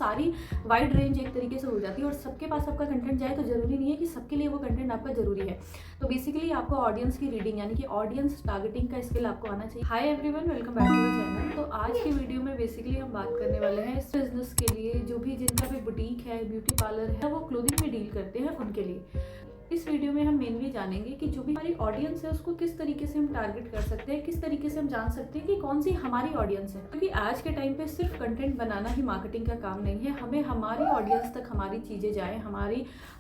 सारी wide range एक तरीके से हो जाती है और सबके पास आपका कंटेंट जाए तो ज़रूरी नहीं है कि सबके लिए वो कंटेंट आपका ज़रूरी है। तो बेसिकली आपको ऑडियंस की रीडिंग यानी कि ऑडियंस टारगेटिंग का स्किल आपको आना चाहिए। Hi everyone, welcome back to the channel. तो आज की वीडियो में बेसिकली हम बात करने वाले हैं इस बिजनेस के लिए, जो भी जिनका भी बुटीक है, ब्यूटी पार्लर है, वो क्लोथिंग में डील करते हैं उनके लिए। इस वीडियो में हम मेनली जानेंगे कि जो भी हमारी ऑडियंस है उसको किस तरीके से हम टारगेट कर सकते हैं, किस तरीके से हम जान सकते हैं कि कौन सी हमारी ऑडियंस है। क्योंकि आज के टाइम पे सिर्फ कंटेंट बनाना ही मार्केटिंग का काम नहीं है, हमें हमारी ऑडियंस तक हमारी चीज़ें जाए,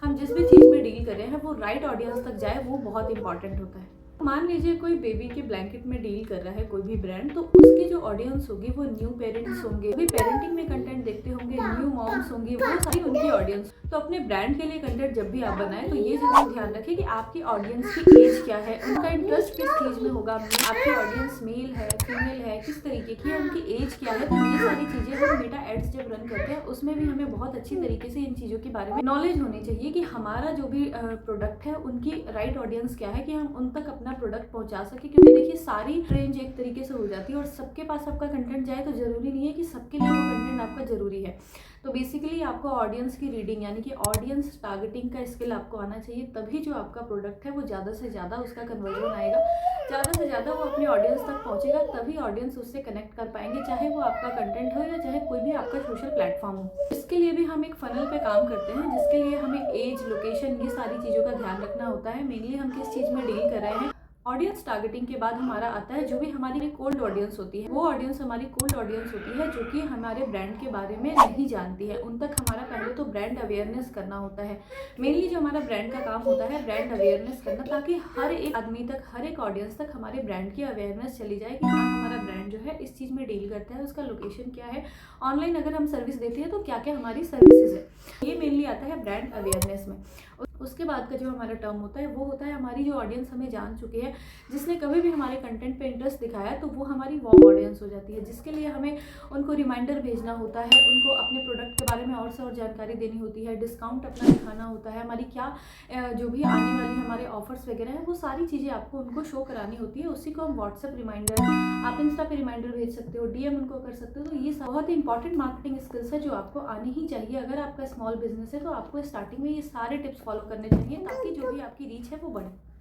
हम जिस भी चीज़ में डील कर रहे हैं वो राइट ऑडियंस तक जाए, वो बहुत इंपॉर्टेंट होता है। मान लीजिए कोई बेबी के ब्लैंकेट में डील कर रहा है कोई भी ब्रांड, तो उसकी जो ऑडियंस होगी वो न्यू पेरेंट्स होंगे, भी पेरेंटिंग में कंटेंट देखते होंगे, न्यू मॉम्स होंगी, वो सारी उनकी ऑडियंस। तो अपने ब्रांड के लिए कंटेंट जब भी आप बनाएं तो ये जरूर ध्यान रखें कि आपकी ऑडियंस की एज क्या है, उनका इंटरेस्ट किस चीज़ में होगा, आपकी ऑडियंस मेल है, फीमेल है, किस तरीके की है, उनकी एज क्या है। तो ये सारी चीज़ें हम मेटा एड्स जब रन करते हैं उसमें भी हमें बहुत अच्छी तरीके से इन चीज़ों के बारे में नॉलेज होनी चाहिए कि हमारा जो भी प्रोडक्ट है उनकी राइट ऑडियंस क्या है, कि हम उन तक अपना प्रोडक्ट पहुंचा सके। क्योंकि देखिए सारी रेंज एक तरीके से हो जाती है और सबके पास आपका कंटेंट जाए तो ज़रूरी नहीं है कि सबके लिए वो कंटेंट आपका ज़रूरी है। तो बेसिकली आपको ऑडियंस की रीडिंग यानी कि ऑडियंस टारगेटिंग का स्किल आपको आना चाहिए, तभी जो आपका प्रोडक्ट है वो ज़्यादा से ज़्यादा उसका कन्वर्जन आएगा, ज़्यादा से ज़्यादा वो अपनी ऑडियंस तक पहुंचेगा, तभी ऑडियंस उससे कनेक्ट कर पाएंगे, चाहे वो आपका कंटेंट हो या चाहे कोई भी आपका सोशल प्लेटफॉर्म हो। इसके लिए भी हम एक फनल पे काम करते हैं, जिसके लिए हमें एज, लोकेशन, ये सारी चीज़ों का ध्यान रखना होता है। मेनली हम किस चीज़ में डील कर रहे हैं। ऑडियंस टारगेटिंग के बाद हमारा आता है जो भी हमारी कोल्ड ऑडियंस होती है, वो ऑडियंस हमारी कोल्ड ऑडियंस होती है जो कि हमारे ब्रांड के बारे में नहीं जानती है। उन तक हमारा पहले तो ब्रांड अवेयरनेस करना होता है। मेनली जो हमारा ब्रांड का काम होता है ब्रांड अवेयरनेस करना, ताकि हर एक आदमी तक, हर एक ऑडियंस तक हमारे ब्रांड की अवेयरनेस चली जाए कि हाँ हमारा ब्रांड जो है इस चीज़ में डील करता है, उसका लोकेशन क्या है, ऑनलाइन अगर हम सर्विस देते हैं तो क्या क्या हमारी सर्विसेज है। ये मेनली आता है ब्रांड अवेयरनेस में। उसके बाद का जो हमारा टर्म होता है वो होता है हमारी जो ऑडियंस हमें जान चुकी है, जिसने कभी भी हमारे कंटेंट पे इंटरेस्ट दिखाया, तो वो हमारी वार्म ऑडियंस हो जाती है, जिसके लिए हमें उनको रिमाइंडर भेजना होता है, उनको अपने प्रोडक्ट के बारे में और से और जानकारी देनी होती है, डिस्काउंट अपना दिखाना होता है, हमारी क्या जो भी आने वाली हमारे ऑफर्स वगैरह हैं वो सारी चीज़ें आपको उनको शो करानी होती है। उसी को हम व्हाट्सएप रिमाइंडर, आप इंस्टा पे रिमाइंडर भेज सकते हो, डीएम उनको कर सकते हो। तो ये बहुत ही इंपॉर्टेंट मार्केटिंग स्किल्स है जो आपको आनी ही चाहिए। अगर आपका स्मॉल बिजनेस है तो आपको स्टार्टिंग में ये सारे टिप्स फॉलो करने चाहिए, ताकि जो भी आपकी रीच है वो बढ़े।